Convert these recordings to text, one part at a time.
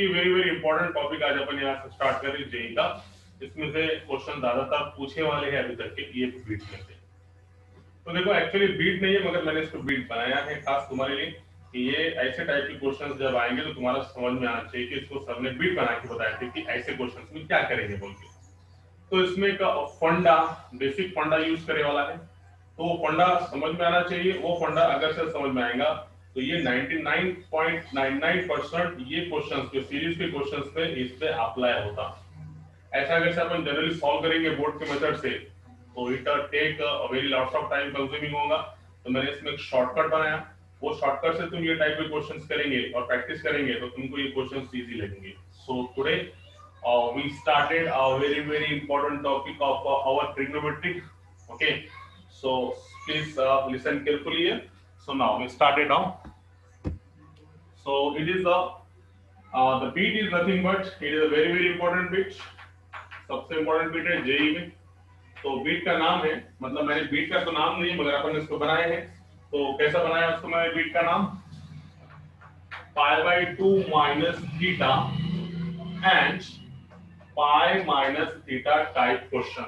Very very important topic आज अपन यहाँ से स्टार्ट करें जेई का। इसमें से क्वेश्चन ज्यादातर पूछे वाले हैं अभी तक के ये बीट में से। तो देखो एक्चुअली बीट नहीं है मगर मैंने इसको बीट बनाया है खास तुम्हारे लिए कि ये ऐसे टाइप के क्वेश्चंस जब आएंगे तो तुम्हारा समझ में आना चाहिए कि इसको सर ने बीट बना के बताया था कि ऐसे क्वेश्चंस में क्या करेंगे बोल के। तो इसमें का फंडा बेसिक फंडा यूज करे वाला है, तो वो फंडा समझ में आना चाहिए। वो फंडा अगर से समझ में आएगा तो ये 99.99% ये क्वेश्चंस जो सीरीज के क्वेश्चंस पे इस पे अप्लाई होता। ऐसा अगर से अपन जनरली सॉल्व करेंगे बोर्ड के मेथड से तो it take very lots of time consuming होगा। तो मैंने इसमें एक शॉर्टकट बनाया, वो शॉर्टकट से तुम ये टाइप के क्वेश्चंस करेंगे और प्रैक्टिस करेंगे तो तुमको ये क्वेश्चंस इजी लगेंगे। So today we started a very important topic of our trigonometric. Okay, so please listen carefully here. So now we started now. So it is the beat is nothing but it is a very important bit. सबसे important bit है JEE में। तो beat का नाम है, मतलब मैंने beat का तो नाम नहीं मगर अपन इसको बनाए हैं। तो कैसा बनाया उसको मैंने बीट का नाम π/2 minus theta and pi minus theta type question.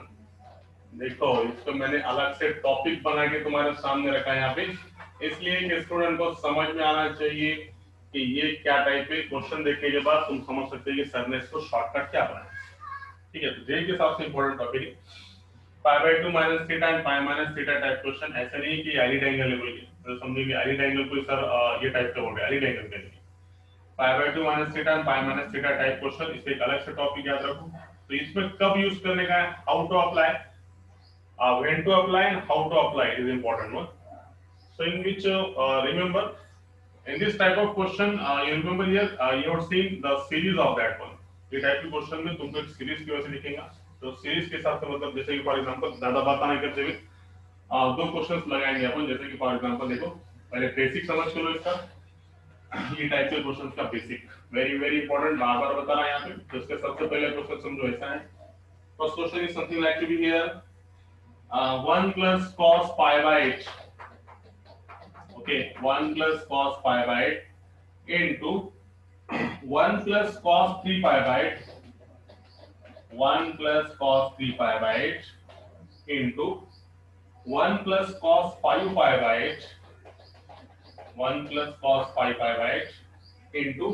देखो इसको मैंने अलग से टॉपिक बना के तुम्हारे सामने रखा है यहाँ पे, इसलिए कि स्टूडेंट को समझ में आना चाहिए कि ये क्या टाइप के क्वेश्चन देखने के बाद तुम समझ सकते हो कि सर ने इसको शॉर्टकट क्या बनाया। ठीक है, तो जे के हिसाब से इंपॉर्टेंट टॉपिक है π/2 minus theta and pi minus theta type question. ऐसा नहीं है कि एलिड एंगल लेवल के, तो समझिए एलिड एंगल कोई सर ये टाइप का बोल रहे हैं एलिड एंगल के लिए π/2 minus theta and pi minus theta type question. इससे एक अलग से टॉपिक याद रखो। तो इसमें कब यूज करने का है, how to apply, when to apply and how to apply is important one. So in which remember in this type of question you remember here you have seen the series of that one. ये type के question में तुमको एक series की वजह से लिखेगा। तो सीरीज के साथ मतलब जैसे कि फॉर एग्जांपल ज्यादा बात नहीं करते हुए दो क्वेश्चंस लगाएंगे अपन। जैसे कि फॉर एग्जांपल देखो पहले बेसिक समझ के लो इसका, ये टाइप के क्वेश्चंस का बेसिक वेरी इंपॉर्टेंट बार बार बता रहा है यहाँ पे। तो इसके सबसे पहले क्वेश्चन समझो ऐसा है। First question is something like to be here 1 plus cos pi by 8, okay, 1 plus cos pi by 8 into 1 plus cos 3 pi by 8, 1 plus cos 3 pi by 8 into 1 plus cos 5 pi by 8, 1 plus cos 5 pi by 8 into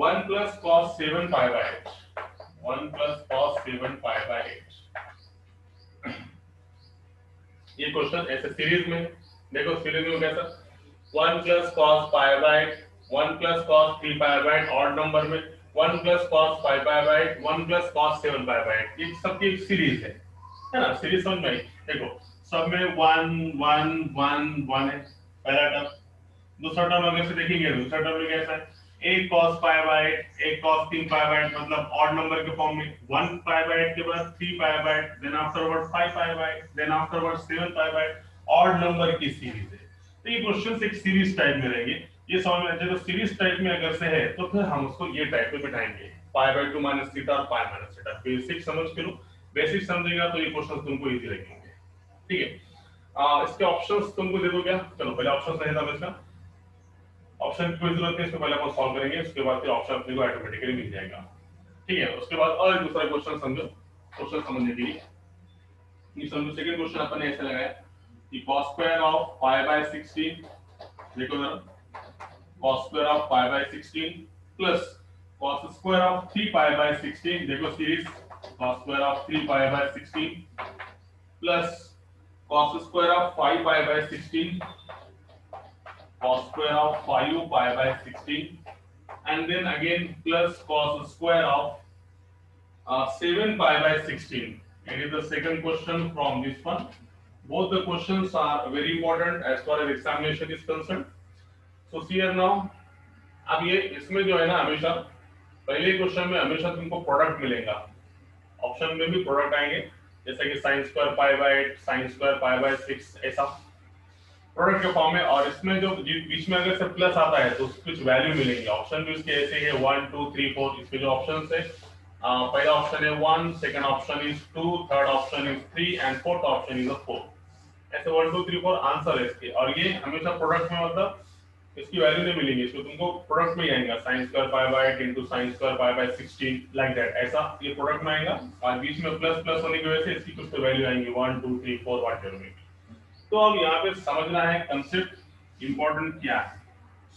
1 plus cos 7 pi by 8, 1 plus cos 7 pi by 8। ये question ऐसे series में देखो, series में कैसा 1 plus cos pi by 8, 1 plus cos 3 pi by 8, odd number में 1 plus cos 5 pi by 8, 1 plus cos 7 pi by 8। ये सबकी एक सीरीज है ना, सीरीज समझ में आई। देखो सब में 1 1 1 1 है पहला टर्म। दूसरा टर्म अगर से देखेंगे दूसरा टर्म में कैसा है, एक cos pi by 8 एक cos 3 pi by 8, मतलब ऑड नंबर के फॉर्म में 1 pi by 8 के बाद 3 pi by 8, then afterward 5 pi by 8, then afterward 7 pi by 8, odd number की सीरीज है। तो ये क्वेश्चंस एक सीरीज टाइप में रहेंगे। ये समझ में जब सीरीज टाइप में अगर से है तो फिर हम उसको ये टाइप में बिठाएंगे π/2 माइनस थीटा और पाई माइनस थीटा। बेसिक समझ के लो, बेसिक समझेगा तो ये क्वेश्चंस तुमको इजी लगेंगे। ठीक है, इसके ऑप्शंस तुमको दे दो क्या, चलो पहले ऑप्शंस नहीं था इसका, ऑप्शन की कोई जरूरत नहीं, इसको पहले अपन सॉल्व करेंगे, उसके बाद फिर ऑप्शन अपने को ऑटोमेटिकली मिल जाएगा। ठीक है, उसके बाद और एक दूसरा क्वेश्चन समझो, क्वेश्चन समझने के लिए ये समझो। सेकंड क्वेश्चन अपन ने ऐसे लगाया कि cos square of pi bye 16, देखो जरा cos square of pi bye 16 plus cos square of 3 pi bye 16, देखो series cos square of 3 pi bye 16 plus cos square of 5 pi by 16, cos square of 5 pi by 16 and then again plus cos square of 7 pi by 16. It is the second question from this one. Both the questions are very important as far as examination is concerned. So see here now, अब ये इसमें जो है ना हमेशा पहले question में हमेशा तुमको प्रोडक्ट मिलेगा, ऑप्शन में भी प्रोडक्ट आएंगे जैसे कि sin square pi by 8, sin square pi bye 6 ऐसा प्रोडक्ट के फॉर्म में। और इसमें जो बीच में अगर से प्लस आता है तो कुछ वैल्यू मिलेंगे। ऑप्शन भी उसके ऐसे है 1 2 3 4। इसमें जो ऑप्शंस है पहला ऑप्शन है 1, second option is 2, third option is 3 and fourth option is 4। ऐसे 1 2 3 4 आंसर है इसके। और ये हमेशा प्रोडक्ट में मतलब इसकी वैल्यू नहीं मिलेंगी, इसको तुमको प्रोडक्ट में ही आएगा, sin square pi by 8 into sin square pi bye 16 like that, ऐसा ये प्रोडक्ट में आएगा। और बीच में प्लस प्लस होने की वजह से इसकी कुछ तो वैल्यू आएंगी 1 2 3 4 व्हाट एवर में। तो अब यहाँ पे समझना है कंसेप्ट इंपॉर्टेंट क्या है।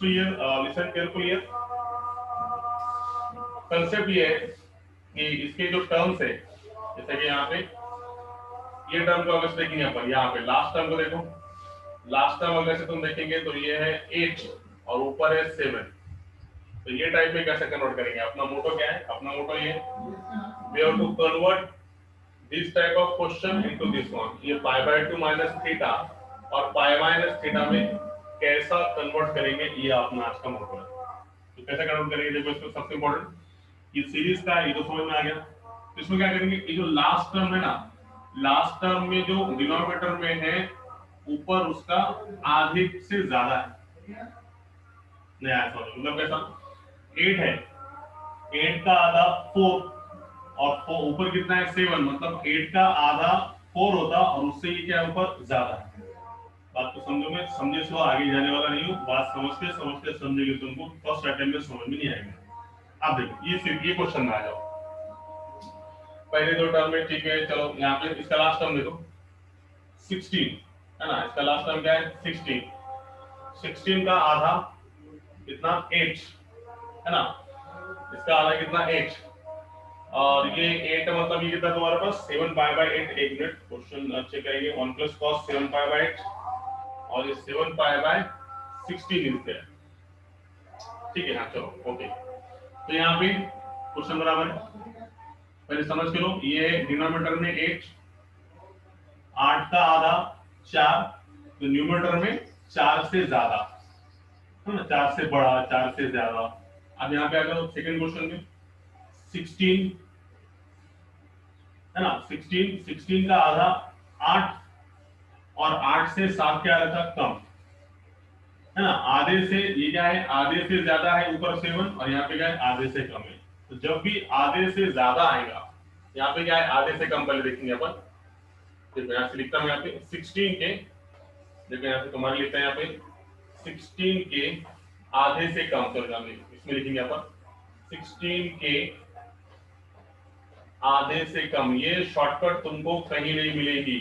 सो ये लिसन केयरफुली है। कंसेप्ट ये है कि इसके जो टर्म्स है, जैसे कि यहाँ पे ये टर्म को अगर देखेंगे अपन, यहाँ पे लास्ट टर्म को देखो, लास्ट टर्म अगर से तुम देखेंगे तो ये है 8 और ऊपर है 7, तो ये टाइप में कैसे कन्वर्ट करेंगे? अपना मोटो क्या है? अपना मोटो ये we have to convert this type of question into this one. ये पाई बाय 2 माइनस थीटा और पाई माइनस थीटा में कैसा कन्वर्ट करेंगे, ये अपना आज का मोटो है। तो कैसे कन्वर्ट करेंगे? देखो इसमें सबसे इंपॉर्टेंट ये सीरीज का है, ये तो समझ में आ गया। तो इसमें क्या करेंगे, ये जो लास्ट टर्म है ना, लास्ट टर्म में जो डिनोमिनेटर में है ऊपर उसका आधे से ज्यादा है, नहीं आया सॉरी, मतलब कैसा 8 है, 8 का आधा 4 और ऊपर कितना है 7, मतलब 8 का आधा 4 होता और उससे ये क्या ऊपर ज्यादा है। बात को समझो, में समझे सो आगे जाने वाला नहीं हूँ, बात समझते समझते समझेंगे तुमको फर्स्ट अटेम्प्ट में समझ में नहीं आएगा। अब देखो ये सिर्फ ये क्वेश्चन में आ जाओ, पहले दो टर्म में ठीक है, चलो यहाँ पे इसका लास्ट टर्म देखो 16 है ना, इसका लास्ट टर्म क्या है 16 का आधा कितना 8 है ना, इसका आधा कितना 8 और ये 8 मतलब ये कितना तुम्हारे पास 7 पाई बाय 8। एक मिनट क्वेश्चन अच्छे करेंगे, 1 प्लस कॉस 7 पाई बाय 8 और ये 7 पाई बाय 16 लिखते हैं, ठीक है। हाँ चलो ओके, तो यहाँ पे क्वेश्चन बराबर है, पहले समझ के लो। ये डिनोमिनेटर में 8, 8 का आधा 4, तो न्यूमरेटर में 4 से ज्यादा है ना, 4 से बड़ा 4 से ज्यादा। अब यहाँ पे अगर सेकंड क्वेश्चन में 16 है ना, 16 का आधा 8 और 8 से 7 क्या रखा कम है ना, आधे से ये क्या है आधे से ज्यादा है ऊपर 7 और यहाँ पे क्या है आधे से कम है। तो जब भी आधे से ज्यादा आएगा, यहाँ पे क्या है आधे से कम, पहले देखेंगे अपन। देखो यहाँ से लिखता हूँ, यहाँ पे 16 के, देखो यहाँ से तुम्हारे लिखते हैं यहाँ पे 16 के आधे से कम, चलो इसमें लिखेंगे अपन 16 के आधे से कम। ये शॉर्टकट तुमको कहीं नहीं मिलेगी,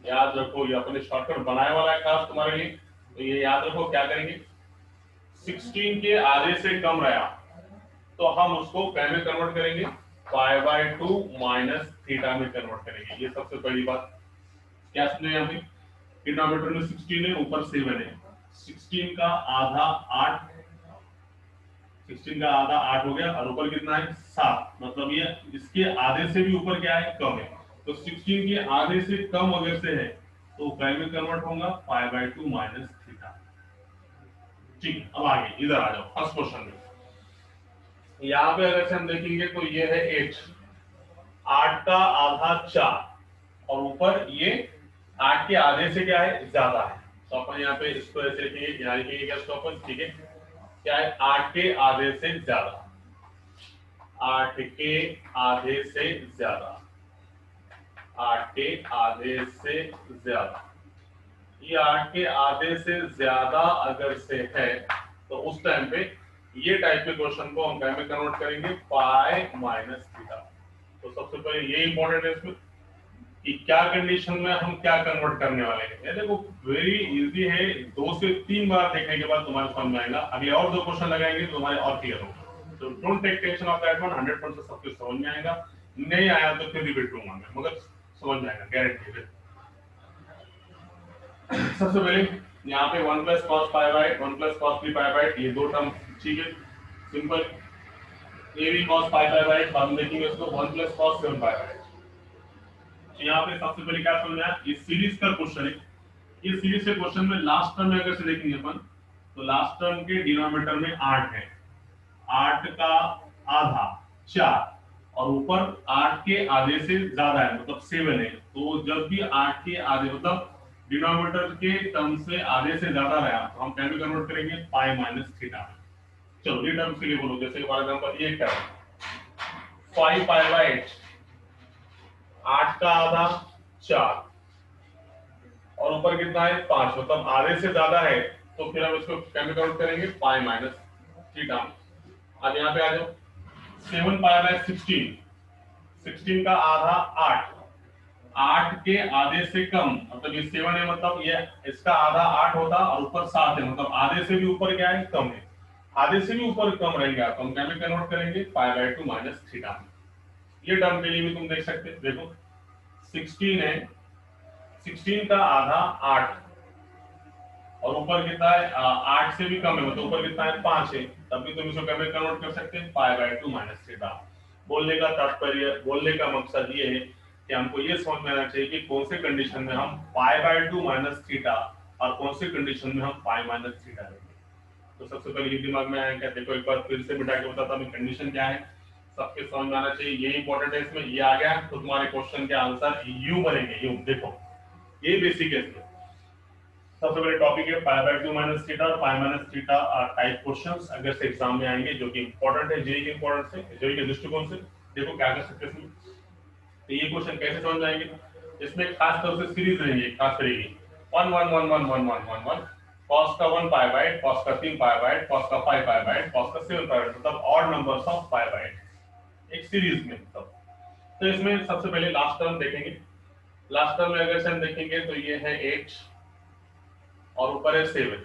याद रखो, ये अपने शॉर्टकट बनाने वाला है खास तुम्हारे लिए, तो ये याद रखो। क्या करेंगे 16 के आधे से कम रहा तो हम उसको क्या में कन्वर्ट करेंगे, पाई बाय 2 माइनस थीटा में कन्वर्ट करेंगे। ये सबसे पहली बात। क्या समझे, यहाँ पे डिनोमिनेटर में 16 है ऊपर 7 है, 16 का आधा 8, 16 का आधा 8 हो गया और ऊपर कितना है 7, मतलब ये इसके आधे से भी ऊपर क्या है कम है। तो 16 के आधे से कम अगर से है तो पाई में कन्वर्ट होगा पाई बाय 2 माइनस थीटा। ठीक, अब आगे इधर आ जाओ फर्स्ट क्वेश्चन में। यहाँ पे अगर से हम देखेंगे तो ये है 8, 8 का आधा 4 और ऊपर ये 8 के आधे से क्या है ज्यादा है, तो अपन यहाँ पे इसको ऐसे लिखेंगे, यहाँ लिखेंगे क्या इसको अपन, ठीक है क्या है 8 के आधे से ज्यादा, 8 के आधे से ज्यादा, 8 के आधे से ज्यादा। ये 8 के आधे से ज्यादा अगर से है तो उस टाइम पे ये टाइप के क्वेश्चन को हम क्या में कन्वर्ट करेंगे, पाई माइनस थीटा। तो सबसे पहले ये इंपॉर्टेंट है इसमें कि क्या कंडीशन में हम क्या कन्वर्ट करने वाले हैं। ये देखो वेरी इजी है, 2 से 3 बार देखने के बाद तुम्हारे समझ में आएगा। अभी और 2 क्वेश्चन लगाएंगे तो तुम्हारे और क्लियर होगा। तो don't take tension of that one, 100% सब कुछ समझ में आएगा। नहीं आया तो फिर रिपीट करूंगा मैं, मगर समझ में आएगा गारंटी है। सबसे पहले यहाँ पे 1 plus cos pi by 1 plus cos 3 pi bye, ये दो टर्म ठीक है सिंपल। ये भी कॉस पाई बाय, बाद में देखेंगे इसको 1 प्लस कॉस 7 पाई बाय। यहाँ पे सबसे पहले क्या समझना है, ये सीरीज का क्वेश्चन है। ये सीरीज के क्वेश्चन में लास्ट टर्म में अगर से देखेंगे अपन तो लास्ट टर्म के डिनोमिनेटर में 8 है, 8 का आधा 4 और ऊपर 8 के आधे से ज्यादा है मतलब 7 है। तो जब भी 8 के आधे मतलब डिनोमिनेटर के टर्म से आधे से ज्यादा रहा तो हम क्या में कन्वर्ट करेंगे, पाई माइनस थीटा में। चलो ये टर्म्स के लिए बोलो, जैसे फॉर एग्जांपल ये टर्म 5 पाई बाय 8, 8 का आधा 4 और ऊपर कितना है 5, मतलब आधे से ज्यादा है तो फिर हम इसको कैसे काउंट करेंगे, पाई माइनस थीटा। अब यहाँ पे आ जाओ, 7 पाई बाय 16, 16 का आधा 8, 8 के आधे से कम, मतलब ये 7 है, मतलब ये इसका आधा 8 होता और ऊपर 7 है, मतलब आधे से भी ऊपर क्या है, कम है। आधे से भी ऊपर कम रहेगा तो हम क्या में कन्वर्ट करेंगे, पाई बाय 2 माइनस थीटा। ये टर्म के लिए भी तुम देख सकते, देखो 16 है, 16 का आधा 8 और ऊपर कितना है, 8 से भी कम है, मतलब ऊपर कितना है, 5 है, तब भी तुम इसको क्या में कन्वर्ट कर सकते हैं, पाई बाय 2 माइनस थीटा। बोलने का तात्पर्य, बोलने का मकसद ये है कि हमको ये समझ में आना चाहिए कि कौन से कंडीशन में हम पाई बाय 2 माइनस थीटा और कौन से कंडीशन में हम पाई माइनस थीटा लेंगे। तो सबसे पहले ये दिमाग में आया क्या, देखो एक बार फिर से बिठा के बताता हूं कंडीशन क्या है, सबके समझ में आना चाहिए, ये इंपॉर्टेंट है। इसमें ये आ गया तो तुम्हारे क्वेश्चन के आंसर यू बनेंगे, यू देखो ये बेसिक है इसमें। सबसे पहले टॉपिक है पाई बाय 2 माइनस थीटा और पाई माइनस थीटा टाइप क्वेश्चंस अगर से एग्जाम में आएंगे, जो कि इंपॉर्टेंट है जेईई के इंपॉर्टेंट से, जेईई के दृष्टिकोण से। देखो क्या कर सकते हैं इसमें, तो ये क्वेश्चन कैसे समझ आएंगे, इसमें खास तौर से सीरीज रहेंगी, खास रहेगी 1 1 1 1 1 1 1 1 cos का 1 पाई बाय 8, cos का 3 पाई बाय 8, cos का 5 पाई बाय 8, cos का 7 पाई बाय 8, मतलब odd numbers of pi by 8 एक सीरीज में। तो इसमें सबसे पहले लास्ट टर्म देखेंगे, लास्ट टर्म में अगर से हम देखेंगे तो ये है 8 और ऊपर है 7,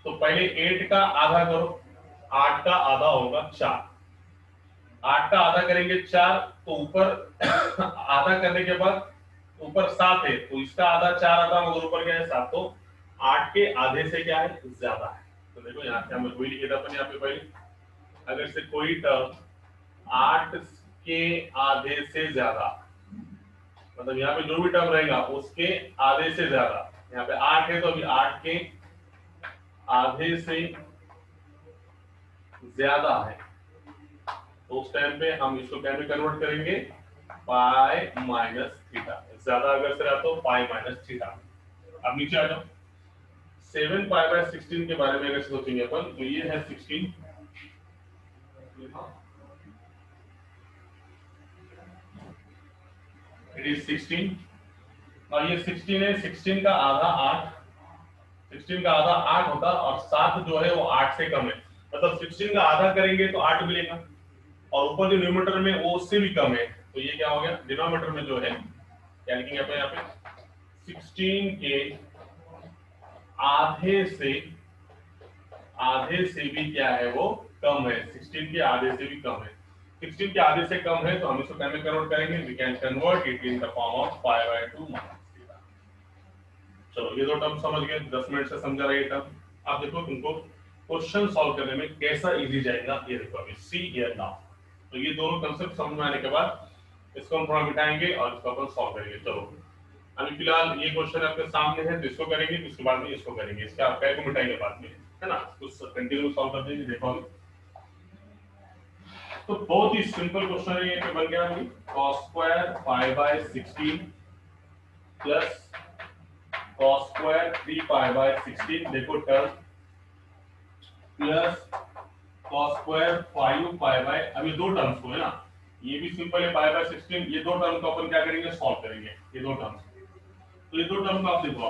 तो पहले 8 का आधा करो, 8 का आधा होगा 4, 8 का आधा करेंगे 4, तो ऊपर आधा करने के बाद ऊपर 7 है, तो इसका आधा 4 आता मगर ऊपर क्या है 7, तो 8 के आधे से क्या है, ज्यादा है। तो देखो यहाँ से हमें कोई लिखे था अपन यहाँ पे पहले, अगर से कोई टर्म 8 के आधे से ज्यादा, मतलब यहाँ पे जो भी टर्म रहेगा उसके आधे से ज्यादा, यहाँ पे 8 है तो अभी 8 के आधे से ज्यादा है, तो उस टाइम पे हम इसको क्या में कन्वर्ट करेंगे, पाई माइनस थीटा। ज्यादा अगर से रहा तो पाई माइनस थीटा। अब नीचे आ जाओ, 7 पाई बाय 16 के बारे में अगर सोचेंगे अपन तो ये है 16, इट इज 16 और ये 16 है, 16 का आधा 8, 16 का आधा 8 होता और 7 जो है वो 8 से कम है, मतलब 16 का आधा करेंगे तो 8 मिलेगा और ऊपर जो न्यूमरेटर में वो उससे भी कम है, तो ये क्या हो गया, डिनोमिनेटर में जो है क्या लिखेंगे अपन यहाँ पे 16 के आधे से भी क्या है वो कम है, 16 के आधे से भी कम है, 16 के आधे से कम है, तो हम इसको क्या में कन्वर्ट करेंगे, we can convert it in the form of pi by 2 minus theta. चलो ये दो टर्म समझ गए, 10 मिनट से समझा रहा है ये टर्म। अब देखो तुमको क्वेश्चन सॉल्व करने में कैसा इजी जाएगा, ये देखो अभी सी हियर नाउ। तो ये दोनों कंसेप्ट समझ में आने के बाद इसको हम थोड़ा बिठाएंगे और इसको अपन सॉल्व करेंगे। चलो अभी फिलहाल ये क्वेश्चन आपके सामने है, तो इसको करेंगे, तो इसके बाद में इसको करेंगे, इसका आप क्या को मिटाएंगे बाद में, है ना, कुछ कंटिन्यू सॉल्व कर देंगे। देखो अभी तो बहुत ही सिंपल क्वेश्चन है ये, बन गया अभी cos square pi bye 16 plus cos square 3 pi bye 16, देखो term plus cos square 5 pi by, अभी दो टर्म्स को है ना, ये भी सिंपल है पाई बाय 16, ये दो टर्म को अपन क्या करेंगे, सॉल्व करेंगे ये दो टर्म्स। तो ये दो टर्म को आप देखो,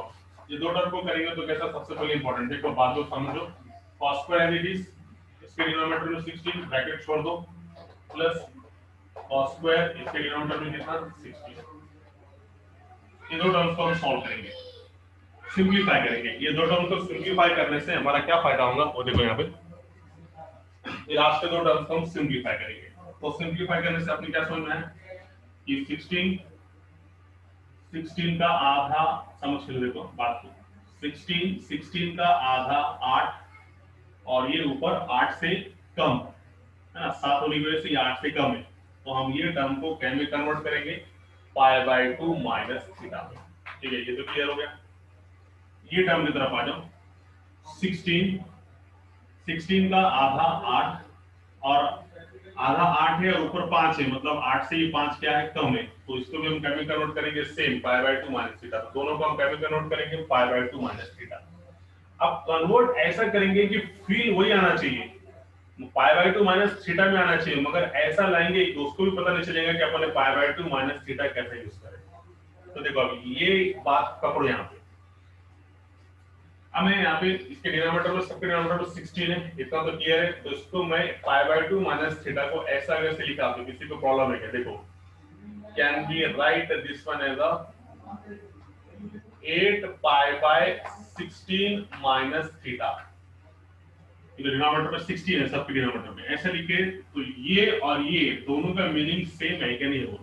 ये दो टर्म को करेंगे तो कैसा, सबसे पहले इंपॉर्टेंट देखो बात को समझो, cos स्क्वायर इट इज, इसके डिनोमिनेटर में 16 ब्रैकेट छोड़ दो, प्लस cos स्क्वायर इसके डिनोमिनेटर में कितना 16, ये दो टर्म्स को हम सॉल्व करेंगे, सिंपलीफाई करेंगे। ये दो टर्म को सिंपलीफाई करने से हमारा क्या फायदा होगा वो देखो यहाँ पे, ये लास्ट के दो टर्म्स को हम सिंपलीफाई करेंगे, तो सिंपलीफाई करने से अपने क्या समझ में आया कि 16 का आधा, समझ के देखो बात को, 16 का आधा 8 और ये ऊपर 8 से कम है ना, 7 होने की वजह से ये 8 से कम है, तो हम ये टर्म को क्या में कन्वर्ट करेंगे, पाई बाय 2 माइनस थीटा में। ठीक है, ये तो क्लियर हो गया। ये टर्म की तरफ आ जाओ, 16 का आधा 8 और आधा 8 है और ऊपर 5 है, मतलब 8 से ये 5 क्या है, कम है, तो इसको भी हम क्या में कन्वर्ट करेंगे, same pi by 2 minus theta, दोनों को हम क्या में कन्वर्ट करेंगे, पाई बाय 2 माइनस थीटा। अब कन्वर्ट ऐसा करेंगे कि फील वही आना चाहिए, पाई बाय 2 माइनस थीटा में आना चाहिए, मगर ऐसा लाएंगे कि उसको भी पता नहीं चलेगा कि अपन ने पाई बाय 2 माइनस थीटा कैसे यूज करें। तो देखो अभी ये बात पकड़ो यहाँ पे, अब मैं यहाँ पे इसके डिनोमिनेटर में सबके डिनोमिनेटर में 16 है, इतना तो क्लियर है। तो इसको मैं π/2 माइनस थीटा को ऐसा अगर से लिखा तो किसी को प्रॉब्लम है क्या? देखो, can be write this one as a 8π/16 minus theta. Denominator में 16 है सबके डिनोमिनेटर में, ऐसे लिखे तो ये और ये दोनों का मीनिंग सेम है क्या? नहीं है वो।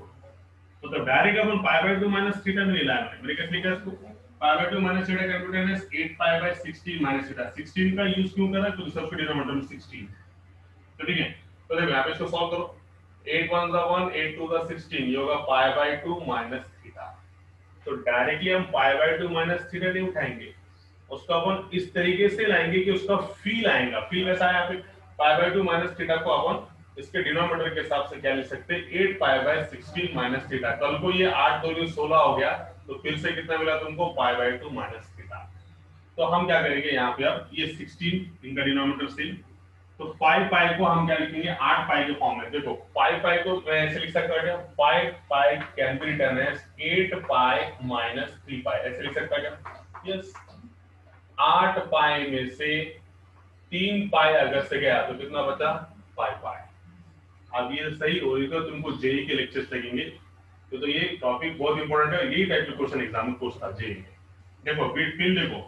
तो डायरेक्ट अपन π/2 माइनस थीटा में नहीं लाया, मैंने कैसे लिखा इसको? π/2 minus theta calculated as 8π/16 minus theta. 16 का यूज क्यों करा? क्योंकि सबके डिनोमिनेटर में 16। तो ठीक है, तो देखो यहाँ पे इसको सॉल्व करो। 8 1 दा 1, 8 2 दा 16, ये होगा π/2 माइनस थीटा। तो डायरेक्टली हम π/2 माइनस थीटा नहीं उठाएंगे, उसको अपन इस तरीके से लाएंगे कि उसका फील आएगा। फील कैसा है? यहाँ पे π/2 माइनस थीटा को अपन इसके डिनोमिनेटर के हिसाब से क्या लिख सकते हैं? 8π/16 माइनस थीटा। कल को ये 8 2 16 हो गया, तो फिर से कितना मिला तुमको? π/2 माइनस थीटा। तो हम क्या करेंगे यहाँ पे? अब ये 16 इनका डिनोमिनेटर से, तो 5 को हम क्या लिखेंगे? 8 के फॉर्म में। देखो 5 को मैं ऐसे लिख सकता हूँ, 5 can be written as 8 minus 3 ऐसे लिख सकता है क्या? यस। 8 में से 3 अगर से गया तो कितना बचा? 5। अब ये सही होगी तो तुमको जेई के लेक्चर्स लगेंगे, तो ये टॉपिक बहुत इंपॉर्टेंट है। यही टाइप के क्वेश्चन एग्जाम में पूछता जेई में। देखो फिर देखो,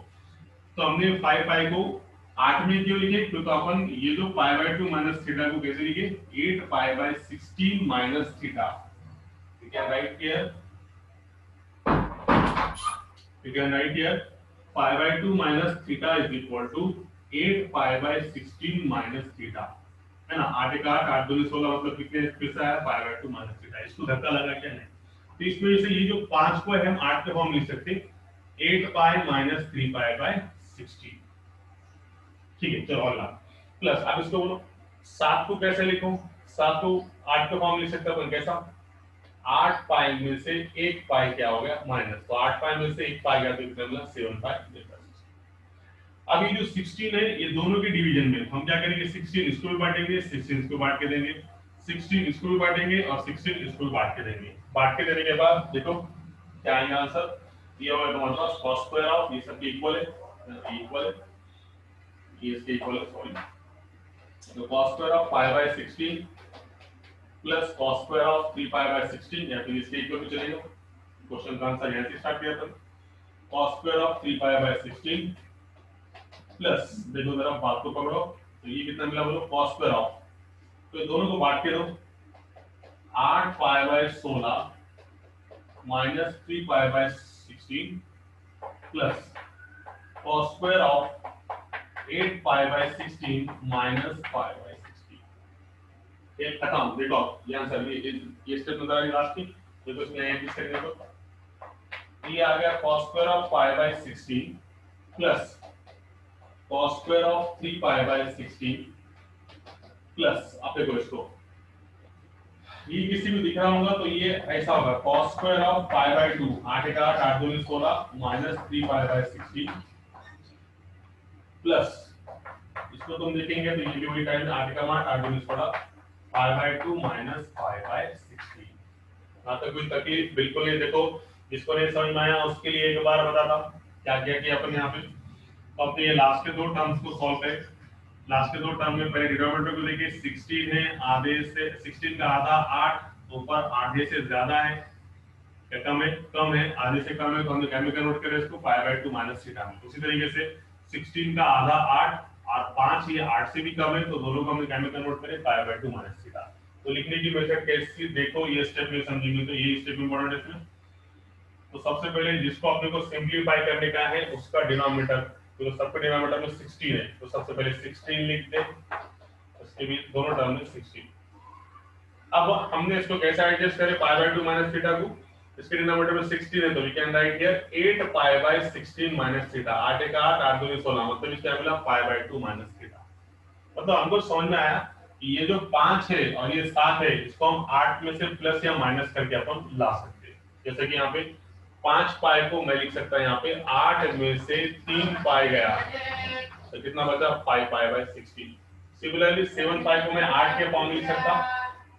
तो हमने 5 को 8 में क्यों लिखे? क्योंकि अपन ये जो π/2 माइनस थीटा को कैसे लिखे? 8π/16 minus theta. You can write here, you can write here π/2 minus theta is equal to 8π/16 minus theta, है ना? 8 का 8 8 2 16, मतलब कितने फिर से आया? π/2 माइनस थीटा। इसको धक्का लगा क्या? नहीं। तो इस वजह से ये जो 5 को है हम 8 के फॉर्म लिख सकते हैं, 8π माइनस 3π/16। ठीक है, चलो अगला प्लस। अब इसको बोलो 7 को कैसे लिखूं? 7 को 8 के फॉर्म लिख सकते हैं कैसा? 8 में से 1 क्या हो गया? माइनस। तो 8 में से 1 गया तो कितना मिला? 7 अब ये जो 16 है, ये दोनों के डिवीजन में हम क्या करेंगे? 16 इसको भी बांटेंगे, 16 इसको बांट के देंगे, 16 इसको भी बांटेंगे और 16 इसको भी बांट के देंगे। बांट के देने के बाद देखो क्या आएगा आंसर? ये होगा तुम्हारे पास cos स्क्वायर ऑफ, ये सब इक्वल है, इक्वल है, ये इसके इक्वल है, सॉरी। तो cos square of 5/16 plus cos square of 3π/16, या फिर इसके इक्वल भी चलेगा। क्वेश्चन का आंसर यहां से स्टार्ट किया था। cos स्क्वायर ऑफ 3π/16 प्लस, देखो जरा बात को पकड़ो, तो ये कितना मिला बोलो? cos स्क्वायर ऑफ, तो दोनों को बांट के दो, 8π/16 minus 3π/16 plus cos square of 8π/16 minus 5/16। एक खत्म। देखो ये आंसर, ये स्टेप नजर आ रही लास्ट की, देखो इसमें ये किस करने को, ये आ गया cos square of 5/16 plus cos square of 3π/16 plus, आप देखो इसको, ये किसी भी दिख रहा होगा तो ये ऐसा होगा cos स्क्वायर ऑफ 5/2, 8 का 8 8 2 16 माइनस 3π/16 प्लस, इसको तुम देखेंगे तो ये भी वही टाइम 8 का 8 8 2 16 5/2 माइनस 5/16। ना तो कोई तकलीफ बिल्कुल नहीं। देखो जिसको नहीं समझ में आया उसके लिए एक बार बताता क्या क्या किया अपन यहाँ पे। तो अब ये लास्ट के दो टर्म्स को सॉल्व करें। लास्ट के दो टर्म में पहले डिनोमिनेटर को देखिए, 16 है, आधे से 16 का आधा 8, ऊपर आधे से ज्यादा है या कम है? कम है, आधे से कम है, तो हम क्या में कन्वर्ट करें इसको? π/2 माइनस थीटा में। उसी तरीके से 16 का आधा 8 और 5 ये 8 से भी कम है, तो दोनों को हम क्या में कन्वर्ट करें? π/2 माइनस थीटा। तो लिखने की मेथड कैसी? देखो ये स्टेप में समझेंगे तो ये स्टेप इंपॉर्टेंट है इसमें। तो सबसे पहले जिसको अपने को सिंपलीफाई करने का है उसका डिनोमिनेटर, तो सबके डिनोमिनेटर में 16 है, तो सबसे पहले 16 लिख दे, उसके भी दोनों टर्म में 16। अब हमने इसको कैसे एडजस्ट करें π/2 माइनस थीटा को? इसके डिनोमिनेटर में 16 है, तो we can write here 8π/16 minus theta. 8 का 8 8 2 16, मतलब इसका मिला π/2 माइनस थीटा। मतलब हमको समझ में आया कि ये जो 5 है और ये 7 है, इसको हम 8 में से प्लस या माइनस करके अपन ला सकते हैं। जैसे कि यहाँ पे 5 को मैं लिख सकता हूं यहाँ पे 8 में से 3 गया, तो कितना बचा? 5π/16। सिमिलरली 7 को मैं 8 के फॉर्म लिख सकता,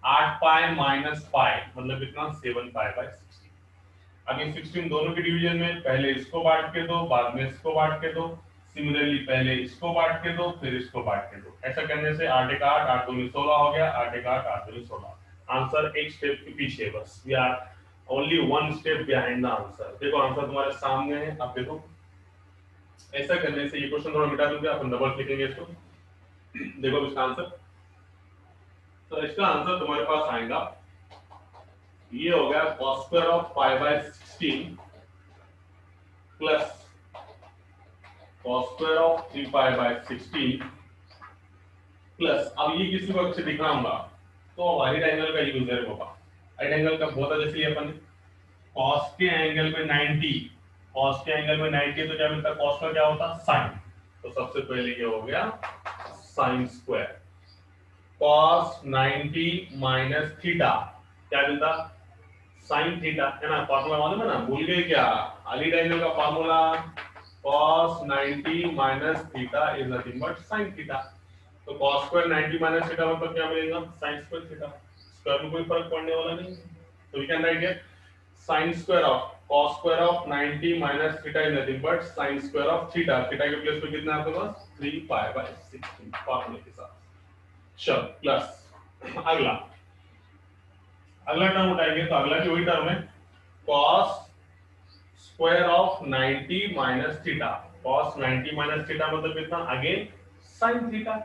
8π माइनस पाई, मतलब कितना? 7π/16। अब ये 16 दोनों के डिवीजन में, पहले इसको बांट के दो, बाद में इसको बांट के दो, सिमिलरली पहले इसको बांट के दो, फिर इसको बांट के दो। ऐसा करने से 8 एक 8, 8 दूनी 16 हो गया, 8 एक 8, 8 दूनी 16। आंसर एक स्टेप के पीछे है बस, we are only one step behind the answer. देखो आंसर तुम्हारे सामने है, अब देखो ऐसा करने से ये क्वेश्चन थोड़ा मिटा दूंगा, अपन डबल क्लिकेंगे इसको। देखो इसका आंसर, तो इसका आंसर तुम्हारे पास आएगा, ये हो गया cos square of pi bye 16 plus cos square of 3 pi bye 16 plus, अब ये किसी को अच्छे दिख रहा होगा तो राइट एंगल का यूज है बाबा। राइट एंगल का बहुत है, जैसे अपन cos के एंगल पे 90, cos के एंगल में 90 तो क्या मिलता है, cos का क्या होता है sin। तो सबसे पहले ये हो गया sin square, cos 90 minus theta क्या मिलता, sin थीटा, है ना। फार्मूला मालूम है ना, भूल गए क्या, राइट एंगल का formula cos 90 minus theta is nothing but sin theta. तो cos स्क्वायर 90 माइनस थीटा मतलब क्या मिलेगा, sin स्क्वायर थीटा। स्क्वायर में कोई फर्क पड़ने वाला नहीं, तो we can write here sin square of cos square of 90 minus theta is nothing but sin square of theta. Theta के प्लेस पे कितना है आपके पास, 3 पाई बाय 16 फार्मूले के साथ। चल प्लस अगला टर्म उठाएंगे, तो अगला भी वही टर्म है cos square of 90 minus theta. cos 90 minus theta मतलब कितना, अगेन sin थीटा।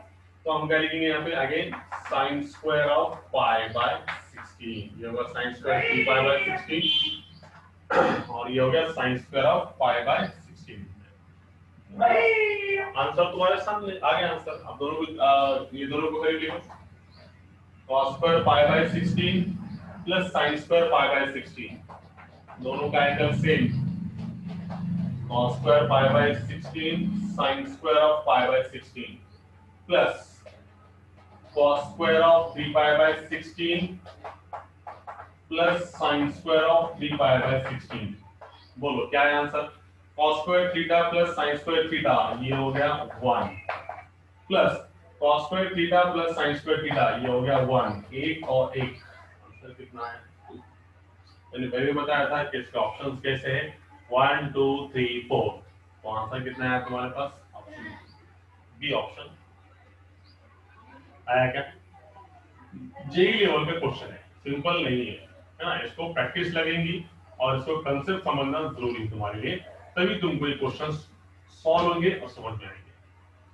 तो हम क्या लिखेंगे यहाँ पे, again sin square of pi bye 16, ये होगा sin स्क्वायर 3 पाई बाय 16 और ये हो गया sin square of pi bye 16। Answer तुम्हारे सामने आ गया आंसर। अब दोनों को ये दोनों को करीब लिखो, cos square pi bye 16 plus sin square pi bye 16, दोनों का angle same, cos square pi bye 16 sin square of pi bye 16 plus cos square of 3 pi bye 16 plus sin square of 3 pi bye 16। बोलो क्या है answer, cos square theta plus sin square theta, ये हो गया 1 plus cos square theta plus sin square theta, ये हो गया 1। एक और एक आंसर कितना है, मैंने पहले बताया था कि इसके ऑप्शंस कैसे हैं, 1 2 3 4। तो आंसर कितना है तुम्हारे पास, ऑप्शन बी ऑप्शन आया क्या। जेई लेवल पे क्वेश्चन है, सिंपल नहीं है ना, इसको प्रैक्टिस लगेगी और इसको कंसेप्ट समझना जरूरी तुम्हारे लिए, तभी तुमको ये क्वेश्चन सॉल्व होंगे और समझ में आएंगे।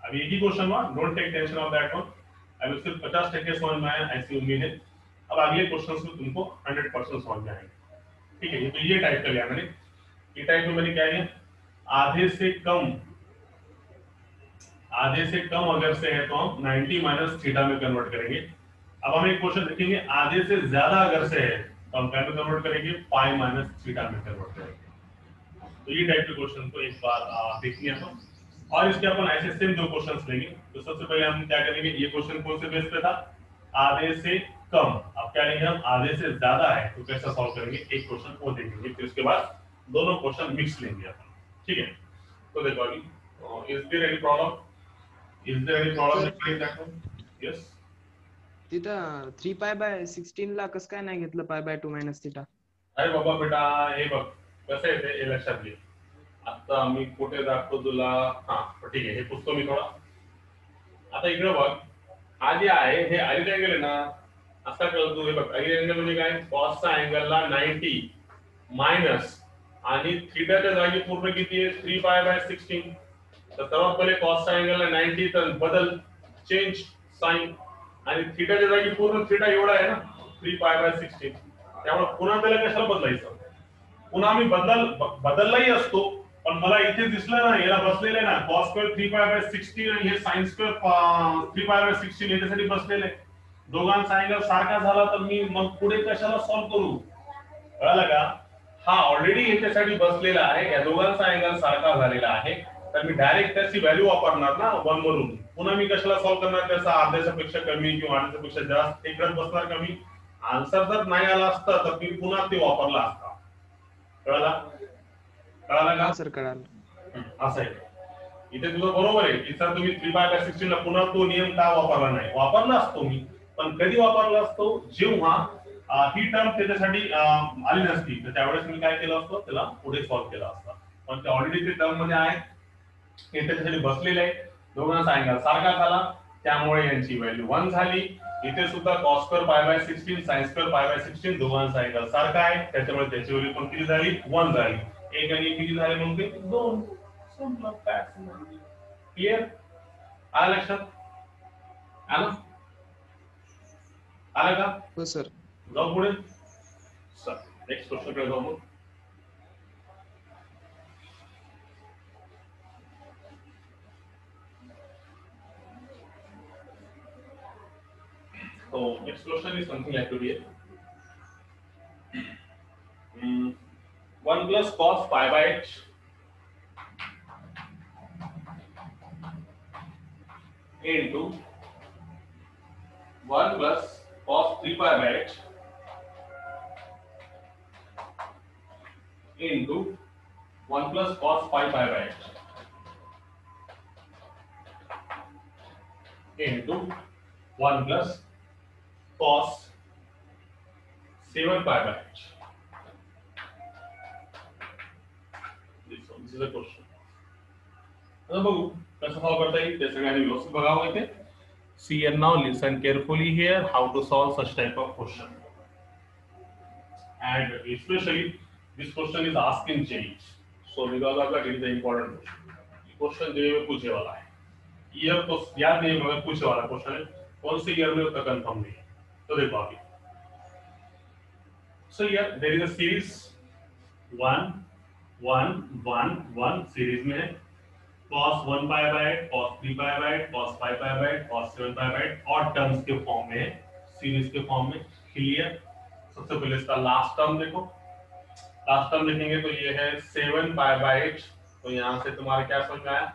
अब एक ही क्वेश्चन हुआ, don't take tension of that one, अभी सिर्फ 50% समझ में आया ऐसी उम्मीद है। अब अगले क्वेश्चंस में तुमको 100% समझ में आएंगे, ठीक है। तो ये टाइप कर लिया मैंने, ये टाइप में मैंने क्या किया, आधे से कम अगर से है तो हम 90 माइनस थीटा में कन्वर्ट करेंगे। अब हम एक क्वेश्चन देखेंगे, आधे से ज्यादा अगर से है तो हम क्या में कन्वर्ट करेंगे, पाई माइनस थीटा में कन्वर्ट करेंगे। तो ये टाइप के क्वेश्चन को एक बार देखिए अपन, और इसके अपन ऐसे सेम दो क्वेश्चंस लेंगे। तो सबसे पहले हम क्या करेंगे, ये क्वेश्चन कौन से बेस पे था, आधे से कम। अब क्या लेंगे हम, आधे से ज्यादा है तो कैसा सॉल्व करेंगे, एक क्वेश्चन वो देखेंगे, फिर उसके बाद दोनों क्वेश्चन मिक्स लेंगे अपन, ठीक है। तो देखो अभी is there any problem, yes theta 3 pi by 16 ला कसं काय नाही घेतलं पाय बाय 2 मायनस थीटा। अरे बाबा बेटा हे बघ कसं आहे ते, हे लक्षात घे। आता मी कुठे दाखवतो तुला, हा ठीक आहे, हे पुसतो मी थोडा। आता इकडे बघ, हा जे आहे हे आयट अँगल आहे ना, असा कळतो, हे बघ आयट अँगल म्हणजे काय, कॉसचा अँगलला 90 मायनस आणि थीटाच्या जागी पूर्ण किती आहे, 3 पाय बाय 16। तर सर्वात पहिले कॉसचा अँगलला 90 तर बदल चेंज साइन, आणि थीटाच्या जागी पूर्ण थीटा एवढा आहे ना 3 पाय बाय 16, त्यामुळे पुन्हा त्याला कशाला बदलायचं, पुन्हा मी बदललाही असतो, पण मला इथे दिसलं ना, याला बसलेलं आहे ना cos स्क्वेअर 3 पाय बाय 16 आणि हे sin स्क्वेअर 3 पाय बाय 16 याच्यासाठी बसलेलं आहे। दोघांचा अँगल सारखा झाला तर मी मग पुढे कशाला सॉल्व करू, कळलं का। हा ऑलरेडी याच्यासाठी बसलेला आहे, या दोघांचा अँगल सारखा झालेला आहे, तर मी डायरेक्ट त्याची व्हॅल्यू वापरणार ना 1 वरून, पुन्हा मी कशाला सॉल्व करणार, त्याचा अर्ध्याच्या पेक्षा कमी किंवा अर्ध्याच्या पेक्षा जास्त, इकडे बसणार कमी। आन्सर जर नाही आला असता तर मी पुन्हा ते वापरला असता, कळला का सर कळालं। असं आहे इथे तुझं बरोबर आहे की सर तुम्ही 3 बाय 16 ला पुन्हा तो नियम का वापरला नाही, वापरला असतो मी, पण कधी वापरला असतो, जेव्हा ही टर्म त्याच्यासाठी आली नसती, तर त्यावेळेस मी काय केलं असतं, त्याला पुढे सॉल्व केला असता, पण ते ऑलरेडी ते टर्म मध्ये आहे, हे त्याच्यासाठी बसलेले आहे, दोघांचा अँगल सारखाच आला, त्यामुळे यांची व्हॅल्यू 1 झाली. इथे सुद्धा cos square pi by 16 sin square pi by 16 दोघांचा अँगल सारखा आहे, त्याच्यामुळे त्याची व्हॅल्यू पण किती झाली 1 झाली. एक आणि एक किती झाले मग ते 2. संपलं फॅक्ट. क्लियर? आलं लक्षात? आलं? आलं का? हो सर. जाऊ पुढे. चल नेक्स्ट क्वेश्चन कडे जाऊ मग. So next question is something like to be 1 plus cos pi by h into 1 plus cos 3 pi by h into 1 plus cos 5 pi by h into 1 plus cos 7 pi by h. This is a question. आता बघू कसं solve करता येईल ते सगळ्यांनी व्यवस्थित बघावं इथे. See and now listen carefully here how to solve such type of question. And especially this question is asked in change. So because of that it is an important question. ये question जो है पूछे वाला है. Year तो याद नहीं मगर पूछे वाला क्वेश्चन है. कौन से ईयर में उसका कंफर्म नहीं है. तो देखो अभी. So here there is a series 1 1 1 1 series में है. cos 1 pi by 8, cos 3 pi by 8, cos 5 pi by 8, cos 7 pi by 8 और टर्म्स के फॉर्म में है, सीरीज के फॉर्म में. क्लियर? सबसे पहले इसका लास्ट टर्म देखो. लास्ट टर्म देखेंगे तो ये है 7 pi by 8. तो यहाँ से तुम्हारे क्या समझ में आया?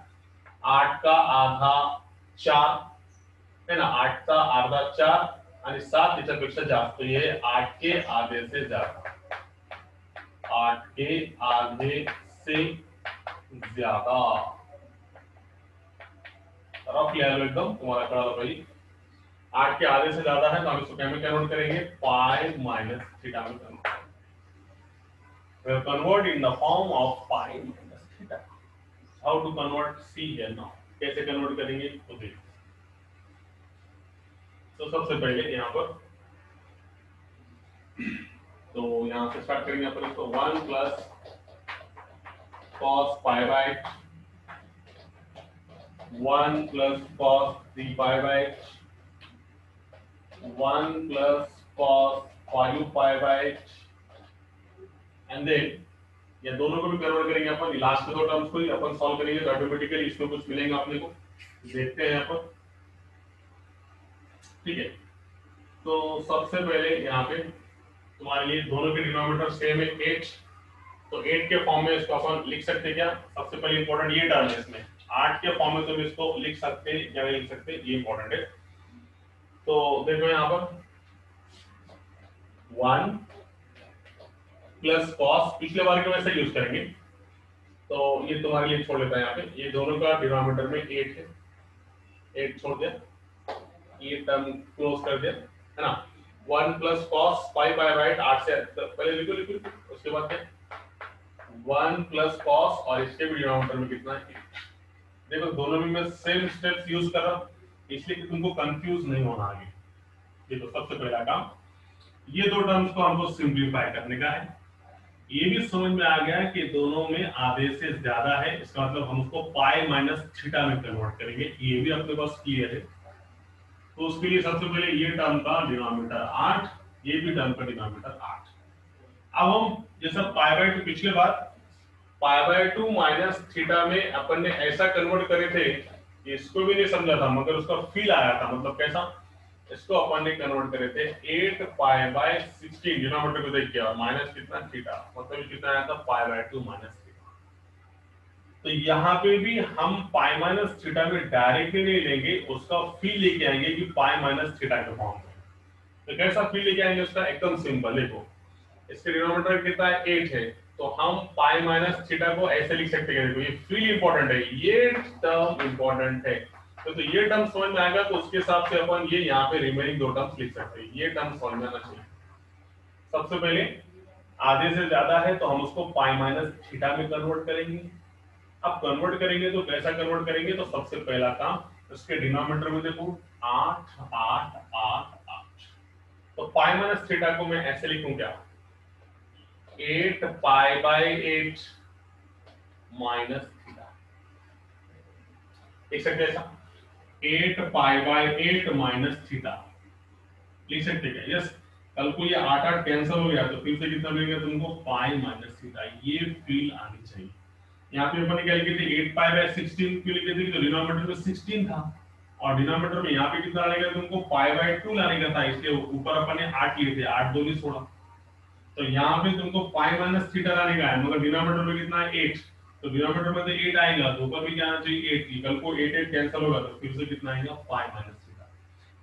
8 का आधा 4 है ना, 8 का आधा 4 आणि 7 त्याच्यापेक्षा जास्त. तो ये 8 के आधे से ज्यादा, 8 के आधे से ज्यादा. रफ ले लो एकदम, तुम्हारा कड़ा भाई. 8 के आधे से ज्यादा है तो हम इसको क्या में कन्वर्ट करेंगे? पाई माइनस थीटा में convert. We'll convert in the form of pi minus theta. How to convert? See here now. कैसे कन्वर्ट करेंगे तो देखो. तो सबसे पहले यहाँ पर तो यहाँ से स्टार्ट करेंगे अपन इसको 1 plus cos pi by 1 plus cos 3 pi by 1 plus cos 5 pi by and then ये दोनों को भी कन्वर्ट करेंगे अपन. लास्ट के दो टर्म्स को ही अपन सॉल्व करेंगे तो ऑटोमेटिकली इसमें कुछ मिलेगा अपने को. देखते हैं अपन. ठीक है, तो सबसे पहले यहाँ पे तुम्हारे लिए दोनों के डिनोमिनेटर सेम है 8. तो 8 के फॉर्म में इसको अपन लिख सकते क्या? सबसे पहले इंपॉर्टेंट ये टर्म है इसमें. 8 के फॉर्म में तुम इसको लिख सकते हैं या नहीं लिख सकते, ये इंपॉर्टेंट है. तो देखो यहाँ पर 1 प्लस कॉस, पिछले बार के वैसे यूज करेंगे. तो ये तुम्हारे लिए छोड़ लेता है यहाँ पे. ये दोनों का डिनोमिनेटर में 8 है, 8 छोड़ दिया, ये टर्म क्लोज कर दिया है ना. 1 प्लस कॉस 5 बाय 8 से पहले लिखो. उसके बाद क्या 1 प्लस कॉस और इसके भी डिनोमिनेटर में कितना है 8. देखो दोनों में मैं सेम स्टेप्स यूज कर रहा हूँ इसलिए कि तुमको कंफ्यूज नहीं होना आगे. देखो सबसे पहला काम ये दो टर्म्स को हमको सिंपलीफाई करने का है. ये भी समझ में आ गया कि दोनों में आधे से ज्यादा है, इसका मतलब हम उसको पाई माइनस थीटा में कन्वर्ट करेंगे. ये भी अपने पास क्लियर है. तो उसके लिए सबसे पहले ये टर्म का डिनोमिनेटर 8, ये भी टर्म का डिनोमिनेटर 8. अब हम जैसा पाई बाय 2 पिछले बार पाई बाय 2 माइनस थीटा में अपन ने ऐसा कन्वर्ट करे थे, इसको भी नहीं समझा था मगर उसका फील आया था. मतलब कैसा? इसको अपन ने कन्वर्ट करे थे 8 पाई बाय 16 डिनोमिनेटर को देख के माइनस कितना थीटा, मतलब कितना आया था पाई बाय 2 माइनस थीटा. तो यहाँ पे भी हम पाई माइनस थीटा में डायरेक्टली नहीं लेंगे, उसका फील लेके आएंगे कि पाई माइनस थीटा के फॉर्म में. तो कैसा फील लेके आएंगे उसका? एकदम सिंपल. देखो इसके डिनोमिनेटर कितना है 8 है, तो हम पाई माइनस थीटा को ऐसे लिख सकते हैं. देखो ये फील इंपॉर्टेंट है, ये टर्म इंपॉर्टेंट है. तो ये टर्म समझ में आएगा तो उसके हिसाब से अपन ये यहाँ पे रिमेनिंग दो टर्म्स लिख सकते हैं. ये टर्म समझ में आना चाहिए. सबसे पहले आधे से ज्यादा है तो हम उसको पाई माइनस थीटा में कन्वर्ट करेंगे. अब कन्वर्ट करेंगे तो कैसा कन्वर्ट करेंगे, तो सबसे पहला काम इसके डिनोमिनेटर में देखो 8 8 8 8, तो पाई माइनस थीटा को मैं ऐसे लिखूं क्या, 8 पाई बाय 8 माइनस थीटा, लिख सकते हैं ऐसा, 8 पाई बाय 8 माइनस थीटा लिख सकते हैं। यस, कल को ये 8 8 कैंसिल हो गया तो फिर से कितना मिलेगा तुमको, पाई माइनस थीटा, ये फील आनी चाहिए। यहाँ पे अपन क्या लिखे थे, 8 पाई बाय 16 क्यों लिखे थे, तो डिनोमिनेटर में 16 था और डिनोमिनेटर में यहाँ पे कितना लाने का तुमको, पाई बाय 2 लाने का था, इसलिए ऊपर अपन ने 8 लिए थे, 8 2 नहीं 16, तो यहाँ पे तुमको पाई माइनस थीटा लाने का है, मगर डिनोमिनेटर में कितना है 8, तो डिनोमिनेटर में तो 8 आएगा तो ऊपर भी क्या आना चाहिए 8 की, कल को 8 8 कैंसिल होगा तो फिर से कितना आएगा, पाई माइनस थीटा।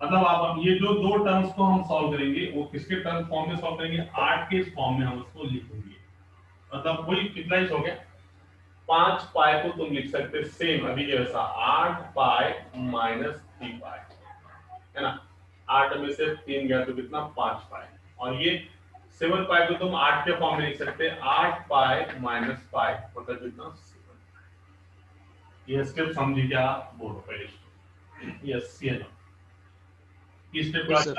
मतलब आप ये जो दो टर्म्स को हम सॉल्व करेंगे वो किसके टर्म फॉर्म में सॉल्व करेंगे, 8 के फॉर्म में हम उसको लिखेंगे। मतलब वही कितना ही हो गया, 5 पाई को तुम लिख सकते सेम अभी जैसा 8 पाई माइनस 3 पाई, है ना, 8 में से 3 गया तो कितना 5 पाई, और ये 7 पाई को तुम 8 के फॉर्म में लिख सकते हैं 8 पाई माइनस पाई, मतलब कितना 7। ये स्टेप समझी क्या, बोलो पहले। यस ये ना इस स्टेप Yes, का sir.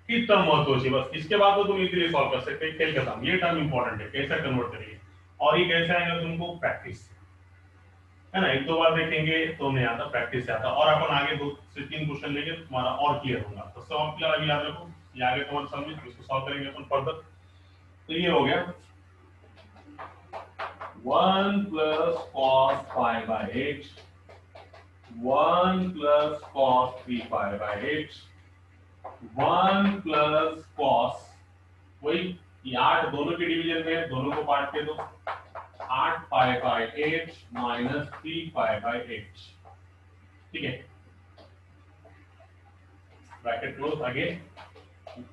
इतना महत्व है, बस इसके बाद तो तुम इजीली सॉल्व कर सकते हैं, खेल खत्म। ये टर्म इंपॉर्टेंट है, कैसे कन्वर्ट करेंगे और ये कैसे आएगा तुमको, प्रैक्टिस, है ना, एक दो बार देखेंगे तो नहीं आता, प्रैक्टिस से आता, और अपन आगे 2 से 3 क्वेश्चन लेंगे तुम्हारा और क्लियर होगा। तो सब क्लियर अभी याद रखो, ये आगे तुम्हारे समझ इसको सॉल्व करेंगे अपन फर्दर। तो ये हो गया 1 plus cos pi by 8, 1 plus cos 3 pi by 8, 1 plus cos, वही ये 8 दोनों के डिवीजन में, दोनों को काट के दो, 8 पाई बाय 8 माइनस 3 पाई बाय 8, ठीक है, ब्रैकेट क्लोज, आगे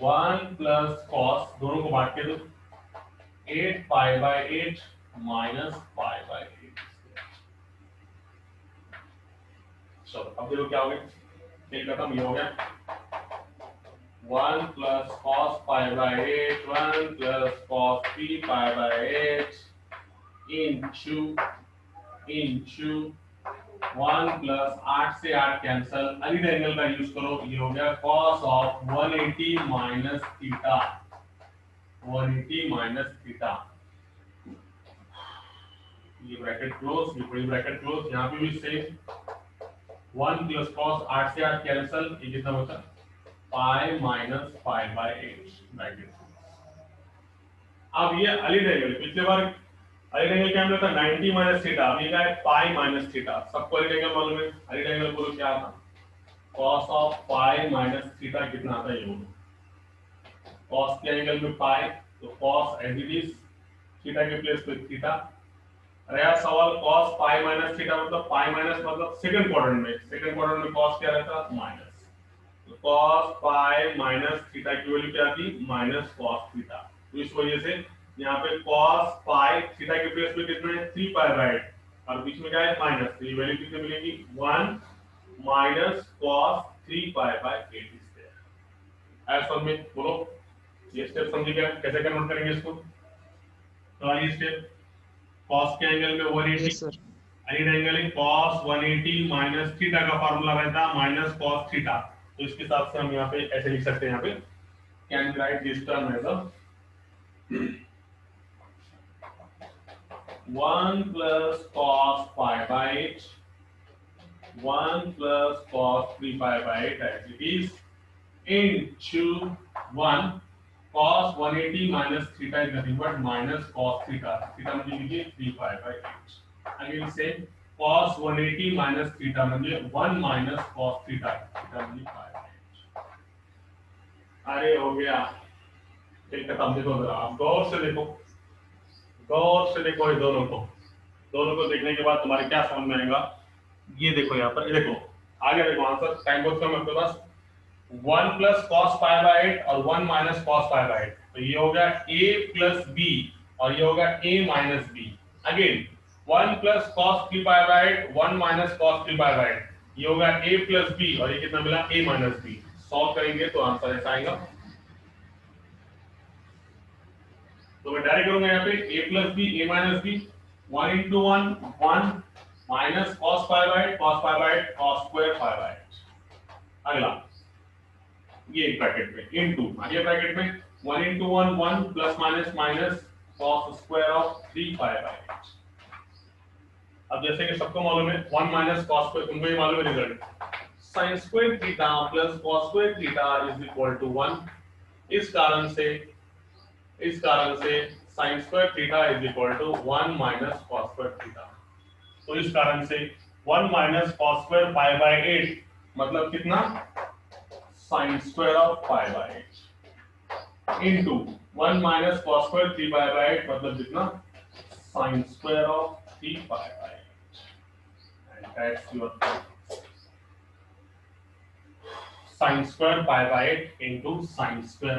1 प्लस cos, दोनों को बांट के दो, 8 पाई बाय 8 माइनस पाई बाय 8। चलो अब देखो क्या हो गया, खेल खत्म, ये हो गया 1 plus cos pi by 8, 1 plus cos 3 pi by 8 into 1 plus 8 से 8 कैंसल, अलीड एंगल का यूज करो, ये हो गया cos of 180 minus theta, 180 minus theta, ये ब्रैकेट क्लोज, ये पूरी ब्रैकेट क्लोज, यहाँ पे भी सेम 1 प्लस cos 8 से 8 कैंसल, ये कितना होता है pi minus pi by 8 bracket. अब ये अलीड एंगल, पिछले बार अलीड एंगल क्या मिला था 90 माइनस थीटा, अब ये क्या है पाई माइनस थीटा, सबको अलीड एंगल मालूम है, अलीड एंगल बोलो क्या था, cos of pi minus theta कितना आता है, ये बोलो, cos के एंगल में पाई तो cos as it is, theta के प्लेस पे थीटा, रहा सवाल cos पाई माइनस थीटा, मतलब पाई माइनस मतलब सेकंड क्वाड्रेंट में, सेकंड क्वाड्रेंट में cos क्या रहता माइनस, तो cos पाई माइनस थीटा की वैल्यू क्या थी माइनस cos थीटा, तो इस वजह से यहाँ पे cos पाई थीटा के प्लेस पे कितना है 3 पाई बाय 8 और बीच में क्या है माइनस, तो ये वैल्यू कितनी मिलेगी 1 minus cos 3 pi by 8 is there. ऐसा में बोलो ये स्टेप समझिए क्या, कैसे कन्वर्ट करेंगे इसको, तो आइए स्टेप, cos के एंगल में 180, Yes, sir. अलीड एंगल है cos 180 माइनस थीटा का फार्मूला रहता है माइनस cos थीटा, तो इसके हिसाब से हम यहाँ पे ऐसे लिख सकते हैं, यहाँ पे can write this term as a 1 plus cos pi by 8, 1 plus cos 3 pi by 8 as it is into 1 cos 180 minus theta is nothing but minus cos theta, theta म्हणजे किती 3 pi by 8, again same cos 180 minus theta म्हणजे 1 minus cos theta, theta म्हणजे pi by 8। अरे हो गया, एक खत्म, देखो जरा आप गौर से देखो, गौर से देखो ये दोनों को देखने के बाद तुम्हारे क्या समझ में आएगा, ये देखो यहाँ पर, ये देखो आगे देखो आंसर, टाइम बहुत कम है आपके पास, 1 प्लस cos पाई बाय 8 और 1 माइनस cos पाई बाय 8, तो ये हो गया a प्लस b और ये होगा a minus b, again 1 plus cos 3 pi by 8, 1 minus cos 3 pi by 8, ये होगा a प्लस b और ये कितना मिला a माइनस b, सॉल्व करेंगे तो आंसर ऐसा आएगा। तो मैं डायरेक्ट करूंगा यहाँ पे a plus B a minus B, 1 into 1 1 minus cos pi by 8 cos pi by 8 cos square pi by 8। अगला ये एक ब्रैकेट में इनटू आगे ब्रैकेट में 1 into 1 1 plus minus minus cos square of 3 pi by 8। अब जैसे कि सबको मालूम है 1 माइनस cos स्क्वायर, तुमको ये मालूम है result sin square theta plus cos square theta is equal to 1। इस कारण से sin square theta is equal to 1 minus cos square थीटा। तो इस कारण से 1 minus cos square pi by 8 मतलब कितना sin square of pi by 8 into 1 minus cos square 3 pi by 8 मतलब कितना sin square of 3 pi by 8 and that's your sin square pi by 8 into sin square